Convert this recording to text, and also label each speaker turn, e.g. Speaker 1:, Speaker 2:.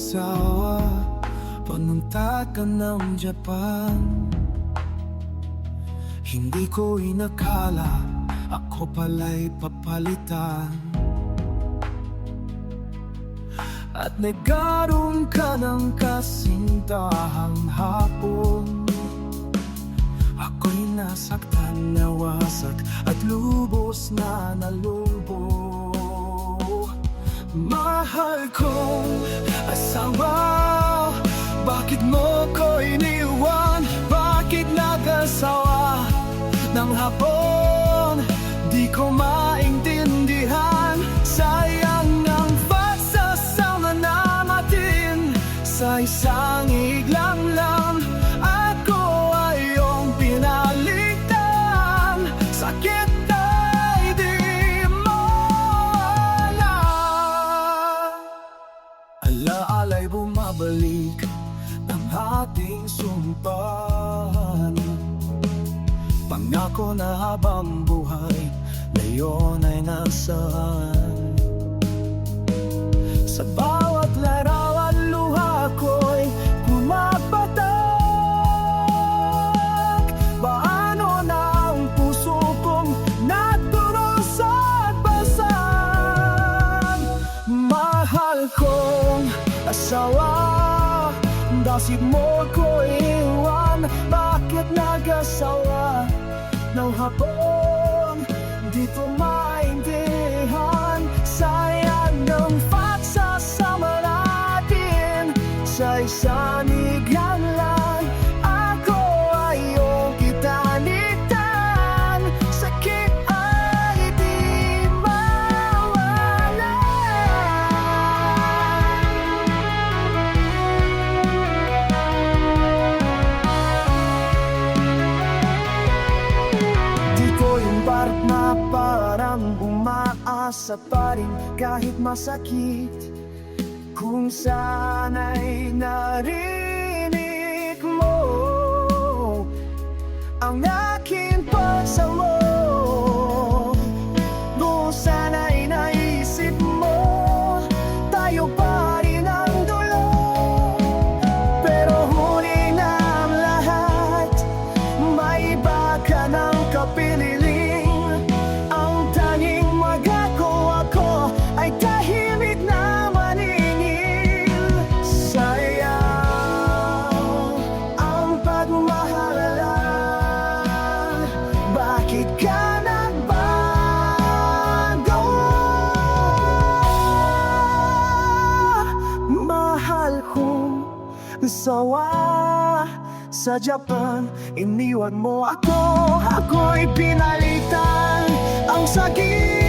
Speaker 1: asawa, pumunta ka ng Japan. Hindi ko inakala, ako pala'y papalitan. At nagkaroon ka ng kasintahang hapon. Ako'y nasaktan, nawasak at lubos na nalubo. Mahal kong asawa, bakit mo ko iniwan? Bakit nag-asawa ng hapon? Di ko maintindihan. Sayang ang pagsasama natin. Sa isang iglang lang ako ay iyong pinaligtan. Sakit ay di mawala. Alaala'y bumabalik ang ating sumpahan. Pangako na habang buhay, ngayon ay nasaan. Sa bawat larawan, luha ko'y pumapatak. Paano na ang puso kong naturosan basag? Mahal kong asawa, dasig mo ko iwan. Bakit nag-asawa ng hapon? Di ko maintindihan. Sayang ng pagsasama natin. Sa isang iglang lang ako ay iyong kitanitan. Sakit ay di mawala. Di ko yung parang na parang umaasa pa rin kahit masakit. Kung sana'y narinig mo ang aking pagsamo, kung sana'y naisip mo tayo pa rin ang dulo. Pero huli na ang lahat, may iba ka ng kapililing. Ang tanging magagawa ko ay tahimik na maningil. Sayang ang pagmamahalan. Bakit ka nagbago? Mahal kong asawa, sa Japan iniwan mo ako. Ako'y pinalitan. Ang sakit